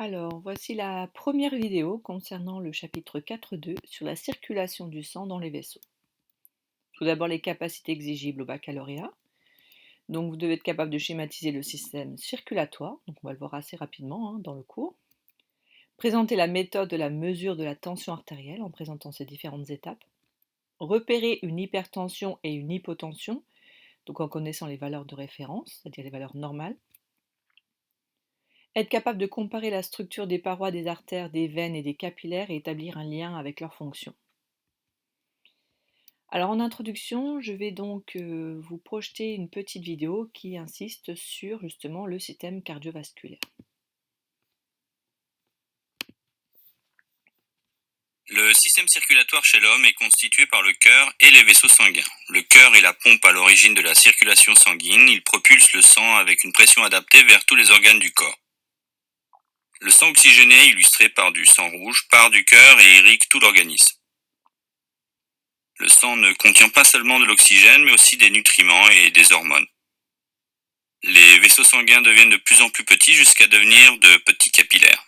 Alors, voici la première vidéo concernant le chapitre 4.2 sur la circulation du sang dans les vaisseaux. Tout d'abord, les capacités exigibles au baccalauréat. Donc, vous devez être capable de schématiser le système circulatoire, donc on va le voir assez rapidement dans le cours. Présenter la méthode de la mesure de la tension artérielle en présentant ces différentes étapes. Repérer une hypertension et une hypotension, donc en connaissant les valeurs de référence, c'est-à-dire les valeurs normales. Être capable de comparer la structure des parois des artères, des veines et des capillaires et établir un lien avec leurs fonctions. Alors en introduction, je vais donc vous projeter une petite vidéo qui insiste sur justement le système cardiovasculaire. Le système circulatoire chez l'homme est constitué par le cœur et les vaisseaux sanguins. Le cœur est la pompe à l'origine de la circulation sanguine, il propulse le sang avec une pression adaptée vers tous les organes du corps. Le sang oxygéné, illustré par du sang rouge, part du cœur et irrigue tout l'organisme. Le sang ne contient pas seulement de l'oxygène, mais aussi des nutriments et des hormones. Les vaisseaux sanguins deviennent de plus en plus petits jusqu'à devenir de petits capillaires.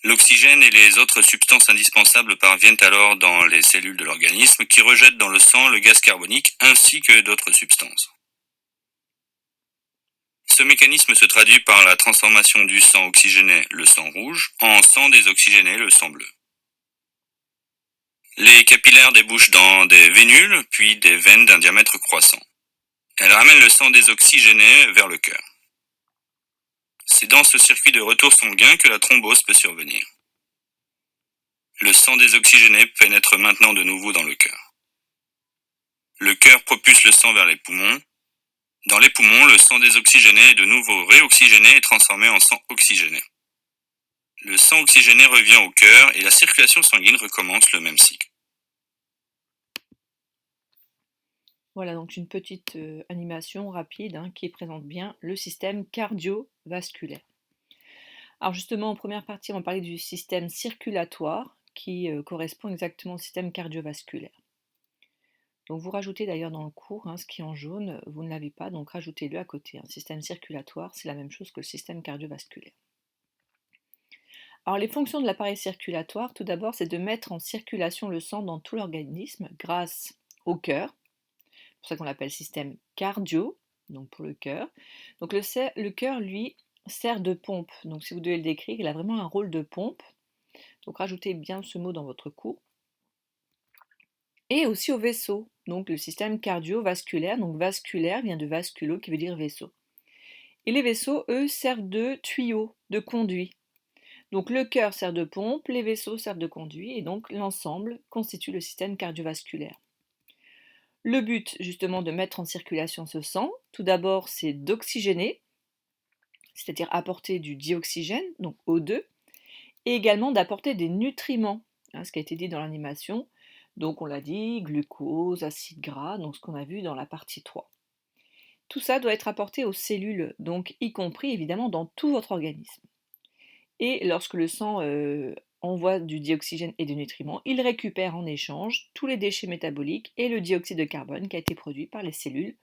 L'oxygène et les autres substances indispensables parviennent alors dans les cellules de l'organisme qui rejettent dans le sang le gaz carbonique ainsi que d'autres substances. Ce mécanisme se traduit par la transformation du sang oxygéné, le sang rouge, en sang désoxygéné, le sang bleu. Les capillaires débouchent dans des vénules, puis des veines d'un diamètre croissant. Elles ramènent le sang désoxygéné vers le cœur. C'est dans ce circuit de retour sanguin que la thrombose peut survenir. Le sang désoxygéné pénètre maintenant de nouveau dans le cœur. Le cœur propulse le sang vers les poumons. Dans les poumons, le sang désoxygéné est de nouveau réoxygéné et transformé en sang oxygéné. Le sang oxygéné revient au cœur et la circulation sanguine recommence le même cycle. Voilà donc une petite animation rapide qui présente bien le système cardiovasculaire. Alors justement, en première partie, on va parler du système circulatoire qui correspond exactement au système cardiovasculaire. Donc vous rajoutez d'ailleurs dans le cours, ce qui est en jaune, vous ne l'avez pas, donc rajoutez-le à côté. Un système circulatoire, c'est la même chose que le système cardiovasculaire. Alors les fonctions de l'appareil circulatoire, tout d'abord, c'est de mettre en circulation le sang dans tout l'organisme grâce au cœur. C'est pour ça qu'on l'appelle système cardio, donc pour le cœur. Donc le cœur, lui, sert de pompe. Donc si vous devez le décrire, il a vraiment un rôle de pompe. Donc rajoutez bien ce mot dans votre cours. Et aussi au vaisseau, donc le système cardiovasculaire. Donc vasculaire vient de vasculo qui veut dire vaisseau. Et les vaisseaux, eux, servent de tuyaux, de conduits. Donc le cœur sert de pompe, les vaisseaux servent de conduits, et donc l'ensemble constitue le système cardiovasculaire. Le but, justement, de mettre en circulation ce sang, tout d'abord, c'est d'oxygéner, c'est-à-dire apporter du dioxygène, donc O2, et également d'apporter des nutriments, ce qui a été dit dans l'animation. Donc on l'a dit, glucose, acides gras, donc ce qu'on a vu dans la partie 3. Tout ça doit être apporté aux cellules, donc y compris évidemment dans tout votre organisme. Et lorsque le sang envoie du dioxygène et des nutriments, il récupère en échange tous les déchets métaboliques et le dioxyde de carbone qui a été produit par les cellules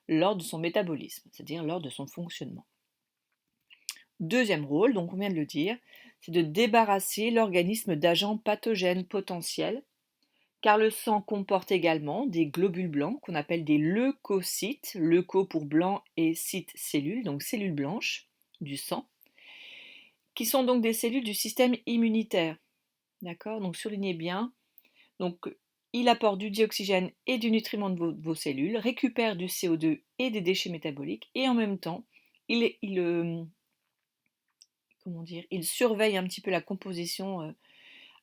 lors de son métabolisme, c'est-à-dire lors de son fonctionnement. Deuxième rôle, donc on vient de le dire, c'est de débarrasser l'organisme d'agents pathogènes potentiels, car le sang comporte également des globules blancs qu'on appelle des leucocytes, leuco pour blanc et cytes cellules, donc cellules blanches du sang, qui sont donc des cellules du système immunitaire. D'accord? Donc surlignez bien. Donc il apporte du dioxygène et du nutriment de vos cellules, récupère du CO2 et des déchets métaboliques, et en même temps, il surveille un petit peu la composition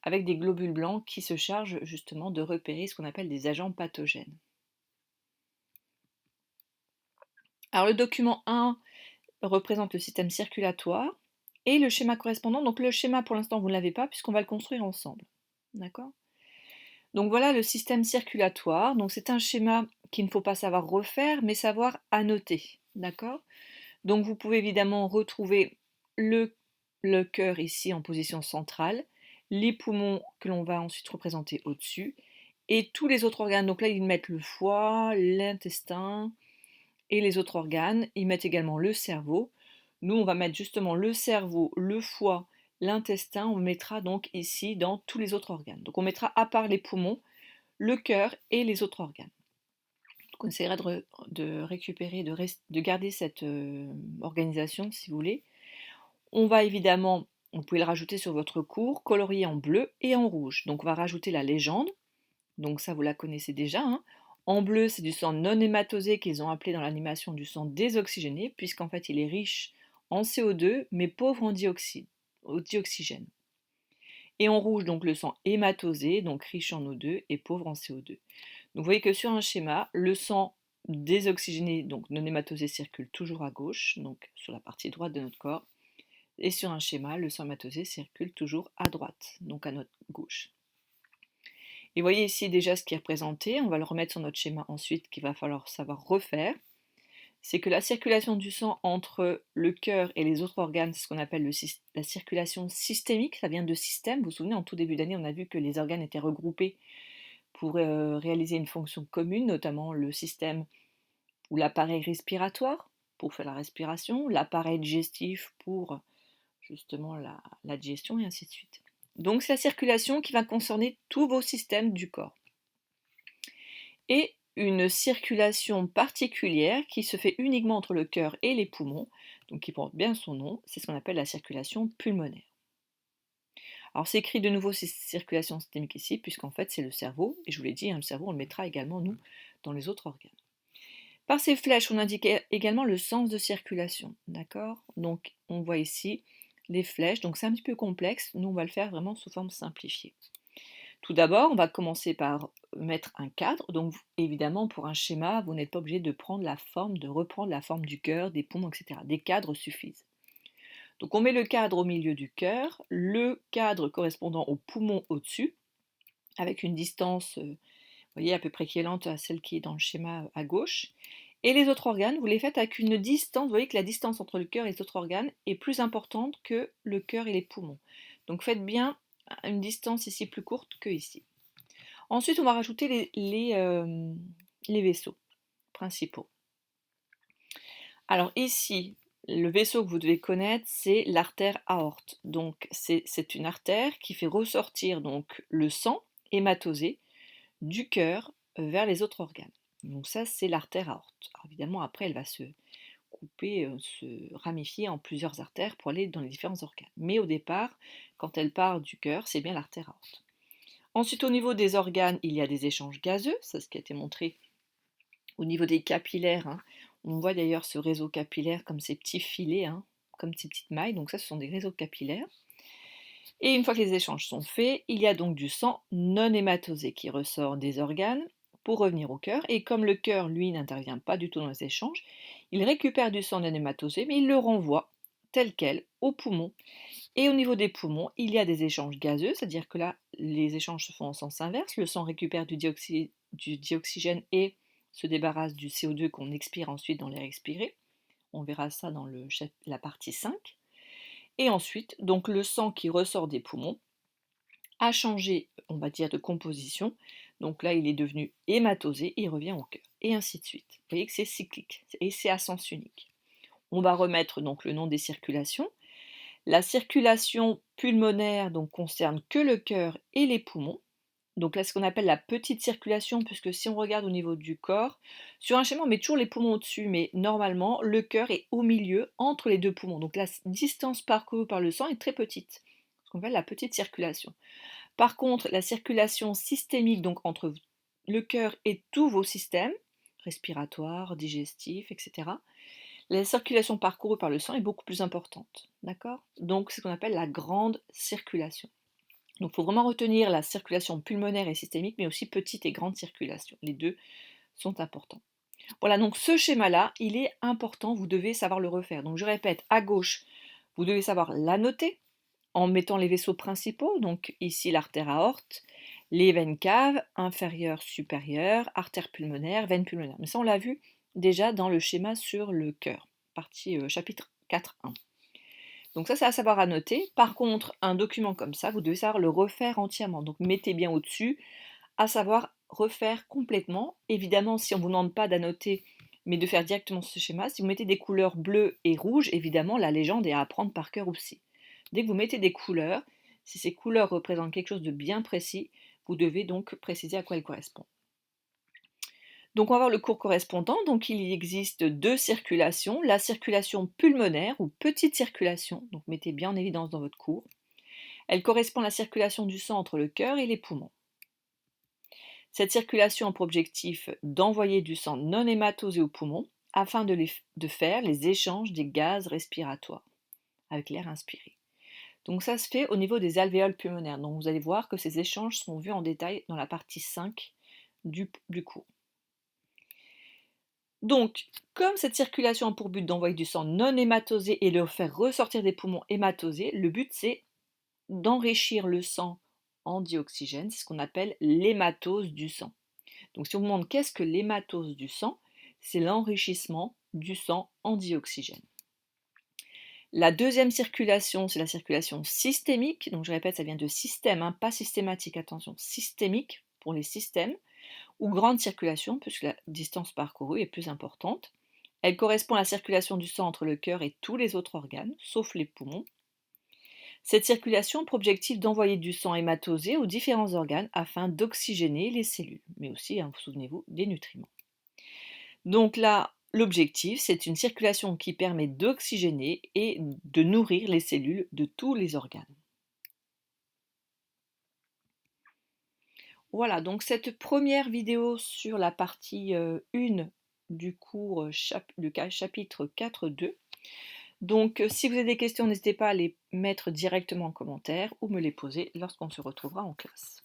avec des globules blancs qui se chargent justement de repérer ce qu'on appelle des agents pathogènes. Alors le document 1 représente le système circulatoire et le schéma correspondant. Donc le schéma pour l'instant vous ne l'avez pas puisqu'on va le construire ensemble. D'accord? Donc voilà le système circulatoire. Donc c'est un schéma qu'il ne faut pas savoir refaire mais savoir annoter. D'accord? Donc vous pouvez évidemment retrouver le cœur ici en position centrale, les poumons que l'on va ensuite représenter au-dessus, et tous les autres organes. Donc là, ils mettent le foie, l'intestin et les autres organes. Ils mettent également le cerveau. Nous, on va mettre justement le cerveau, le foie, l'intestin, on mettra donc ici dans tous les autres organes. Donc on mettra à part les poumons, le cœur et les autres organes. Donc on essaiera de récupérer, de garder cette organisation si vous voulez. On va évidemment, vous pouvez le rajouter sur votre cours, colorier en bleu et en rouge. Donc on va rajouter la légende, donc ça vous la connaissez déjà, hein. En bleu, c'est du sang non hématosé qu'ils ont appelé dans l'animation du sang désoxygéné, puisqu'en fait il est riche en CO2, mais pauvre en dioxygène. Et en rouge, donc le sang hématosé, donc riche en O2 et pauvre en CO2. Donc vous voyez que sur un schéma, le sang désoxygéné, donc non hématosé, circule toujours à gauche, donc sur la partie droite de notre corps. Et sur un schéma, le sang hématosé circule toujours à droite, donc à notre gauche. Et vous voyez ici déjà ce qui est représenté, on va le remettre sur notre schéma ensuite qu'il va falloir savoir refaire. C'est que la circulation du sang entre le cœur et les autres organes, c'est ce qu'on appelle la circulation systémique, ça vient de système. Vous vous souvenez, en tout début d'année, on a vu que les organes étaient regroupés pour réaliser une fonction commune, notamment le système ou l'appareil respiratoire pour faire la respiration, l'appareil digestif pour justement la digestion et ainsi de suite. Donc c'est la circulation qui va concerner tous vos systèmes du corps. Et une circulation particulière qui se fait uniquement entre le cœur et les poumons, donc qui porte bien son nom, c'est ce qu'on appelle la circulation pulmonaire. Alors c'est écrit de nouveau ces circulations systémiques ici, puisqu'en fait c'est le cerveau, et je vous l'ai dit, hein, le cerveau on le mettra également nous dans les autres organes. Par ces flèches, on indique également le sens de circulation, d'accord? Donc on voit ici les flèches, donc c'est un petit peu complexe, nous on va le faire vraiment sous forme simplifiée. Tout d'abord, on va commencer par mettre un cadre, donc évidemment pour un schéma, vous n'êtes pas obligé de reprendre la forme du cœur, des poumons, etc. Des cadres suffisent. Donc on met le cadre au milieu du cœur, le cadre correspondant au poumon au-dessus, avec une distance, vous voyez, à peu près équivalente à celle qui est dans le schéma à gauche. Et les autres organes, vous les faites avec une distance, vous voyez que la distance entre le cœur et les autres organes est plus importante que le cœur et les poumons. Donc faites bien une distance ici plus courte que ici. Ensuite, on va rajouter les vaisseaux principaux. Alors ici, le vaisseau que vous devez connaître, c'est l'artère aorte. Donc c'est une artère qui fait ressortir donc le sang hématosé du cœur vers les autres organes. Donc ça, c'est l'artère aorte. Alors évidemment, après, elle va se couper, se ramifier en plusieurs artères pour aller dans les différents organes. Mais au départ, quand elle part du cœur, c'est bien l'artère aorte. Ensuite, au niveau des organes, il y a des échanges gazeux, c'est ce qui a été montré au niveau des capillaires. Hein. On voit d'ailleurs ce réseau capillaire comme ces petits filets, hein, comme ces petites mailles, donc ça ce sont des réseaux capillaires. Et une fois que les échanges sont faits, il y a donc du sang non hématosé qui ressort des organes pour revenir au cœur. Et comme le cœur, lui, n'intervient pas du tout dans les échanges, il récupère du sang non hématosé, mais il le renvoie tel quel aux poumons. Et au niveau des poumons, il y a des échanges gazeux, c'est-à-dire que là, les échanges se font en sens inverse. Le sang récupère du dioxygène et se débarrasse du CO2 qu'on expire ensuite dans l'air expiré. On verra ça dans la partie 5. Et ensuite, donc le sang qui ressort des poumons a changé, on va dire, de composition. Donc là, il est devenu hématosé et il revient au cœur. Et ainsi de suite. Vous voyez que c'est cyclique et c'est à sens unique. On va remettre donc le nom des circulations. La circulation pulmonaire donc, concerne que le cœur et les poumons. Donc là, ce qu'on appelle la petite circulation, puisque si on regarde au niveau du corps, sur un schéma, on met toujours les poumons au-dessus, mais normalement, le cœur est au milieu, entre les deux poumons. Donc la distance parcourue par le sang est très petite, ce qu'on appelle la petite circulation. Par contre, la circulation systémique, donc entre le cœur et tous vos systèmes, respiratoires, digestifs, etc., la circulation parcourue par le sang est beaucoup plus importante. D'accord? Donc c'est ce qu'on appelle la grande circulation. Donc il faut vraiment retenir la circulation pulmonaire et systémique, mais aussi petite et grande circulation. Les deux sont importants. Voilà, donc ce schéma-là, il est important, vous devez savoir le refaire. Donc je répète, à gauche, vous devez savoir l'annoter en mettant les vaisseaux principaux, donc ici l'artère aorte, les veines caves, inférieures, supérieures, artère pulmonaire, veine pulmonaire. Mais ça, on l'a vu déjà dans le schéma sur le cœur, partie chapitre 4.1. Donc ça, c'est à savoir à noter. Par contre, un document comme ça, vous devez savoir le refaire entièrement. Donc mettez bien au-dessus, à savoir refaire complètement. Évidemment, si on ne vous demande pas d'annoter mais de faire directement ce schéma. Si vous mettez des couleurs bleues et rouges, évidemment, la légende est à apprendre par cœur aussi. Dès que vous mettez des couleurs, si ces couleurs représentent quelque chose de bien précis, vous devez donc préciser à quoi elles correspondent. Donc on va voir le cours correspondant. Donc il existe deux circulations, la circulation pulmonaire ou petite circulation, donc mettez bien en évidence dans votre cours. Elle correspond à la circulation du sang entre le cœur et les poumons. Cette circulation a pour objectif d'envoyer du sang non hématosé aux poumons afin de faire les échanges des gaz respiratoires avec l'air inspiré. Donc ça se fait au niveau des alvéoles pulmonaires. Donc vous allez voir que ces échanges sont vus en détail dans la partie 5 du cours. Donc, comme cette circulation a pour but d'envoyer du sang non hématosé et de le faire ressortir des poumons hématosés, le but c'est d'enrichir le sang en dioxygène, c'est ce qu'on appelle l'hématose du sang. Donc si on vous demande qu'est-ce que l'hématose du sang, c'est l'enrichissement du sang en dioxygène. La deuxième circulation, c'est la circulation systémique. Donc je répète, ça vient de système, pas systématique, attention, systémique pour les systèmes, ou grande circulation, puisque la distance parcourue est plus importante. Elle correspond à la circulation du sang entre le cœur et tous les autres organes, sauf les poumons. Cette circulation a pour objectif d'envoyer du sang hématosé aux différents organes afin d'oxygéner les cellules, mais aussi, souvenez-vous, des nutriments. Donc là, l'objectif, c'est une circulation qui permet d'oxygéner et de nourrir les cellules de tous les organes. Voilà, donc cette première vidéo sur la partie 1 du cours chapitre 4.2. Donc si vous avez des questions, n'hésitez pas à les mettre directement en commentaire ou me les poser lorsqu'on se retrouvera en classe.